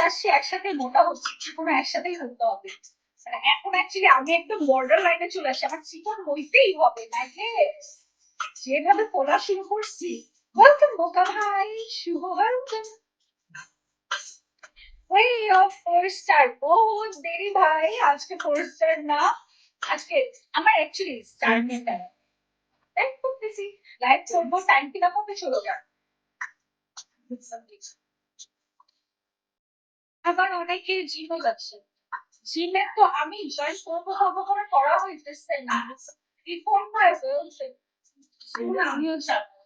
আসছি একসাথে মোটা হচ্ছে, কোনো একসাথেই হতে হবে। এখন অ্যাকচুয়ালি আমি একদম বর্ডার লাইনে চলে আসছি, আমার চিকন হইতেই হবে, নাইলে যেভাবে পড়া শুরু করছি। ওয়েলকাম বোকা ভাই, শুভ ওয়েলকাম। ওই ফোর স্টার বহুত দেরি ভাই, আজকে ফোর স্টার না, আজকে আমার অ্যাকচুয়ালি স্টার মেটা টাইম করতেছি, লাইভ করবো, টাইম কিনা করতে চলে যান। আবার অনেকে জিমও যাচ্ছে, জিমে তো আমি জয়েন করবো হবো করে করা হইতেছে না, রিফর্ম হয়ে ফেলছে, আমিও যাবো।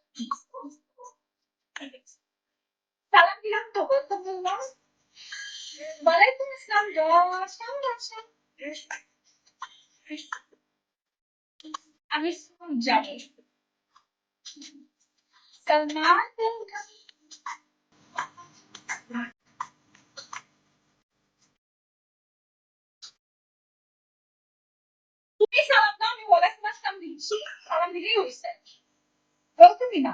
সালাম দিলাম তো, বলতে বললাম ওয়ালাইকুম আসসালাম জশ, কেমন আছেন? আমি যাবো সালমান, তুমি সালাম দাও, আমি ওয়ালাইকুম আসসালাম দিচ্ছি, সালাম দিলেই হয়েছে, ওয়েলকামই না।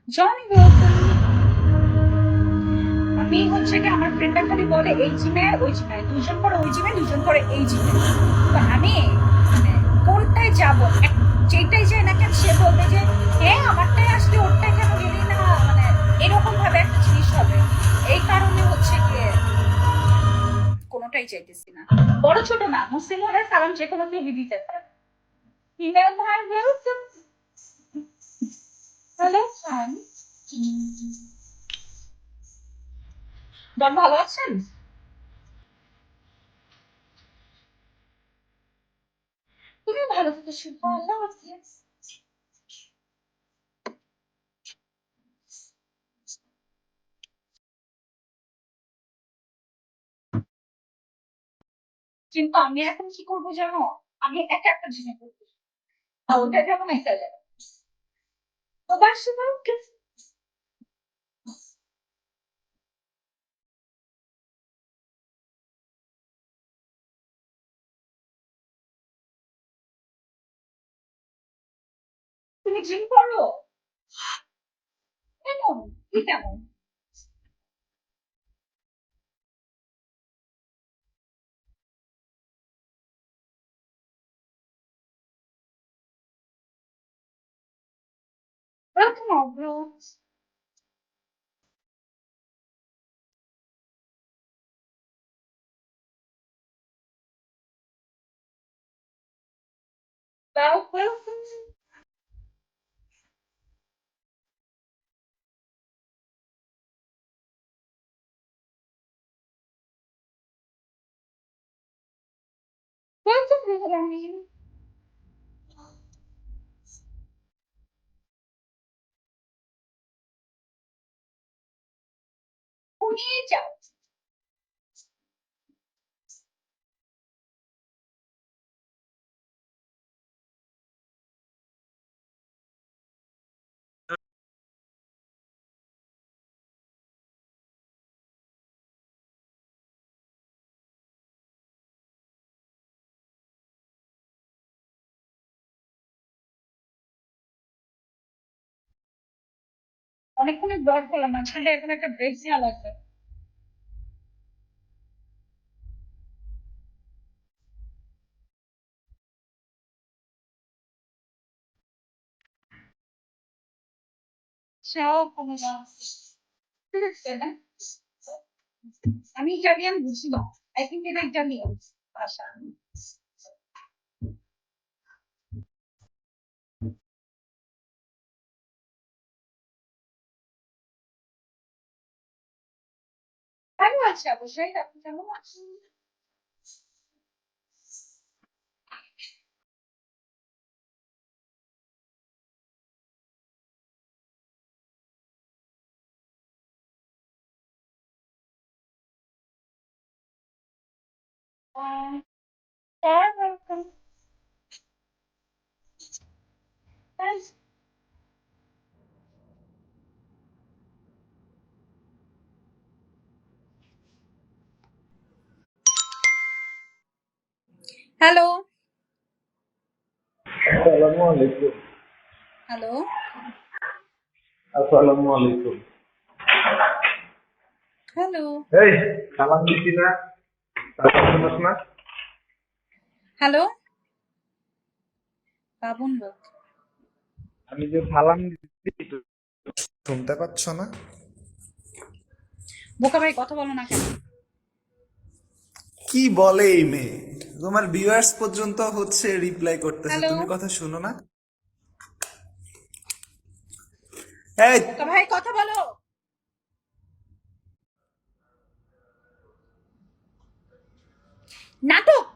Johnny welcome. আমি হচ্ছে কি, আমার ফ্রেন্ডটা খালি বলে এই জিমে ওই জিমে, দুজন করে ওই জিমে, দুজন করে এই জিমে, তো আমি মানে কোনটায় যাব, যেটাই যাই না কেন সে বলবে যে হ্যাঁ আমারটাই আসলে ওরটাই কেন গেলি না, মানে এরকম ভাবে একটা জিনিস হবে। এই কারণে হচ্ছে গিয়ে কোনোটাই চাইতেছি না, বড় ছোট না, মুসলিম হলে সালাম যে কোনো কেউ দিতে পারে। হিমেল ভাই ওয়েলকাম, ভালো আছেন? ডন ভালো আছেন? তুমি ভালো থেকে শুভ, ভালো আছি। কিন্তু আমি এখন কি করবো জানো, আমি একটা একটা জিনিস করবো, ওটা যেমন একটা যাবে তো বাসে তুমি জিম করো কেমন, কি কেমন? ওরকম অগ্র ওয়েলকাম। ওয়েলকাম আমি উড়িয়ে যাও। অনেকক্ষণ ব্লগ করলাম, মাঝখানে এখন একটা ব্রেক নেওয়া লাগবে। সেও কমে যাচ্ছে, ঠিক আছে না? আমি ইটালিয়ান বুঝি না, আই থিঙ্ক এটা ইটালিয়ান ভাষা। ভালো আছে অবশ্যই, আপনি কেমন আছেন? ওয়েলকাম। হ্যালো। আসসালামু আলাইকুম। হ্যালো। আসসালামু আলাইকুম। হ্যালো। এই সালাম দিছি না, তারপর শুনোস না। হ্যালো, বাবুন বল। আমি যে সালাম দিছি শুনতে পাচ্ছ না? বোকা ভাই কথা বলো না কেন? কি বলে এই মেয়ে? তোমার ভিউয়ার্স পর্যন্ত হচ্ছে রিপ্লাই করতেছে, হ্যালো, তুমি কথা শুনো না? এই, বোকা ভাই কথা বলো। নাটক।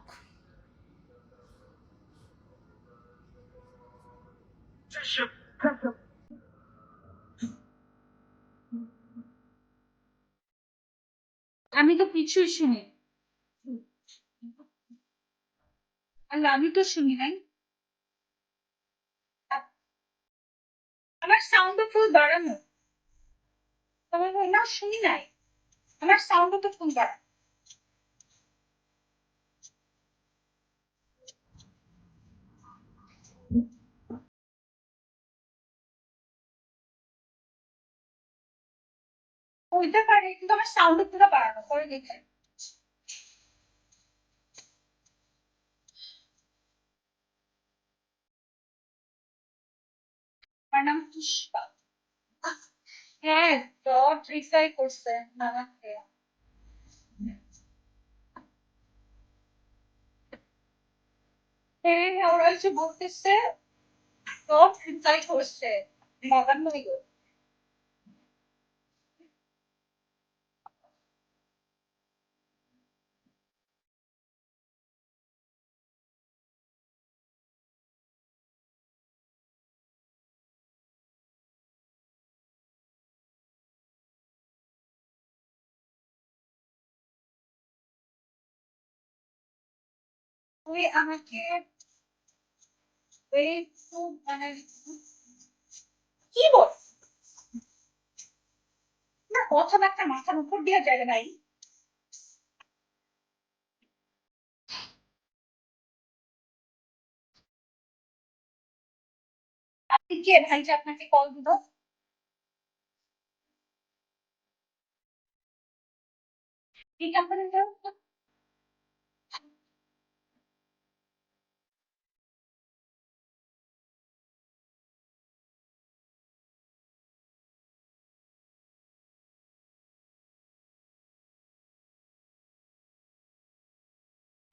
আমি তো কিছুই শুনি। আল্লাহ, আমি তো শুনি নাই। আমার সাউন্ড ফুল বাড়ানো। তবে না শুনি নাই। আমার সাউন্ড তো ফুল বাড়ানো। হইতে পারে কিন্তু আমার সাউন্ড পুরো বাড়ানো করে দেখে। আমার নাম পুষ্পা। হ্যাঁ, ডট রিপ্লাই করছে আমাকে। হ্যাঁ, ওরা এসে বলতেছে ডট রিপ্লাই করছে। মগান নই গো। তুই আমাকে একটু মানে কি বল না, কথাবার্তা মাথার উপর দিয়ে যায় নাই। আপনি কে ভাই যে আপনাকে কল দিল? এই কোম্পানিটা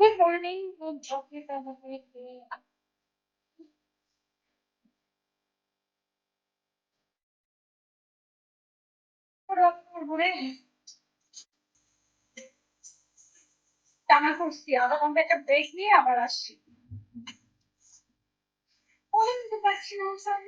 গুড মর্নিং, গুড অফিস আমাকে ঘুরে টানা করছি, আধা ঘন্টা একটা ব্রেক নিয়ে আবার আসছি। বলে দিতে পারছি না sir.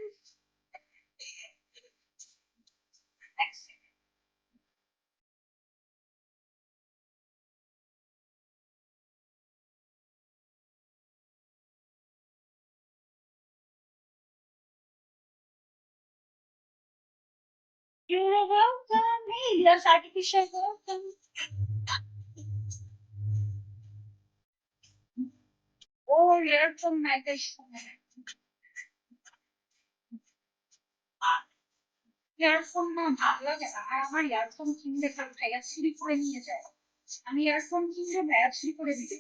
You're welcome. Hey, that's artificial welcome. Oh, earphone ম্যাগের সময়। ইয়ারফোন না ভালো লাগে না। আর আমার ইয়ারফোন কিনলে কেউ ভাইয়া চুরি করে নিয়ে যায়। আমি ইয়ারফোন কিনলে ভাইয়া চুরি করে দিবে।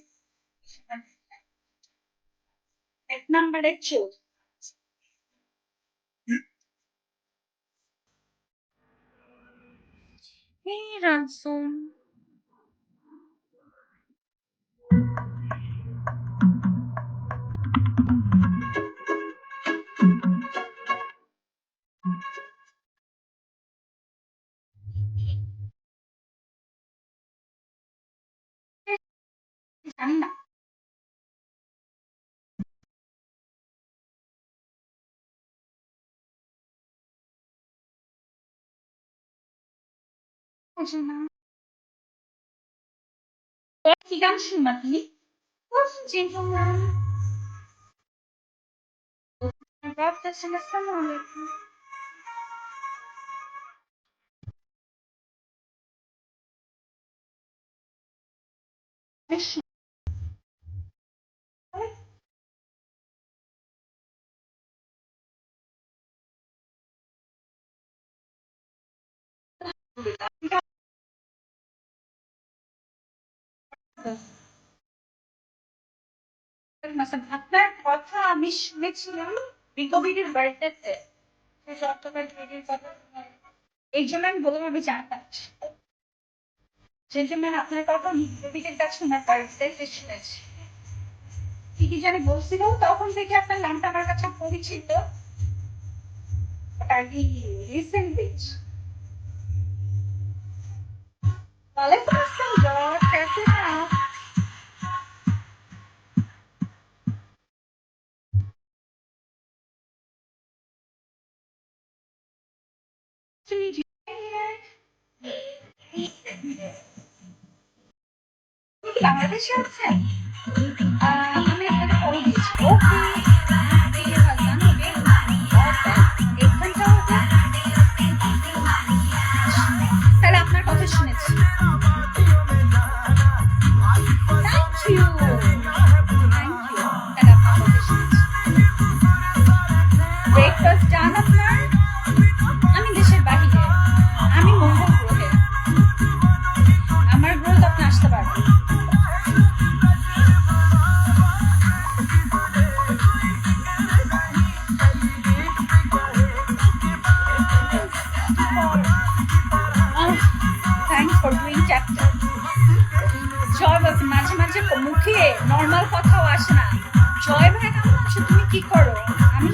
এক নাম্বারের চোর। এই রানসুন। জানি না। বুঝি না। কি গান শুনবা তুমি? Gentlemen, আসসালামু আলাইকুম। বেশ আপনার কথা আমি শুনেছিলাম বিকবির বার্থডেতে এই জন্য আমি বললাম আমি জানতাম সেই জন্য আপনার কথা বিকবির কাছে ওনার বার্থডেতে শুনেছি কি কি জানি বলছিল তখন থেকে আপনার নামটা আমার কাছে পরিচিত আর কি রিসেন্টলি ওয়ালাইকুম আসসালাম জর্জ कैसे हैं आप বাংলাদেশে আছেন আমি আপনাকে ফলো দিয়েছি ওকে তাহলে আপনার কথা শুনেছি থ্যাংক ইউ তাহলে আপনার কথা শুনেছি ব্রেকফাস্ট ডান আপনার আমি দেশের বাহিরে আমি মঙ্গল গ্রহে আমার গ্রহে তো আপনি আসতে পারবেন থ্যাংকস ফর ডুইং চ্যাপ্টার জয় বলছে মাঝে মাঝে মুখে নর্মাল কথাও আসে না জয় ভাই কেমন আছো তুমি কি করো আমি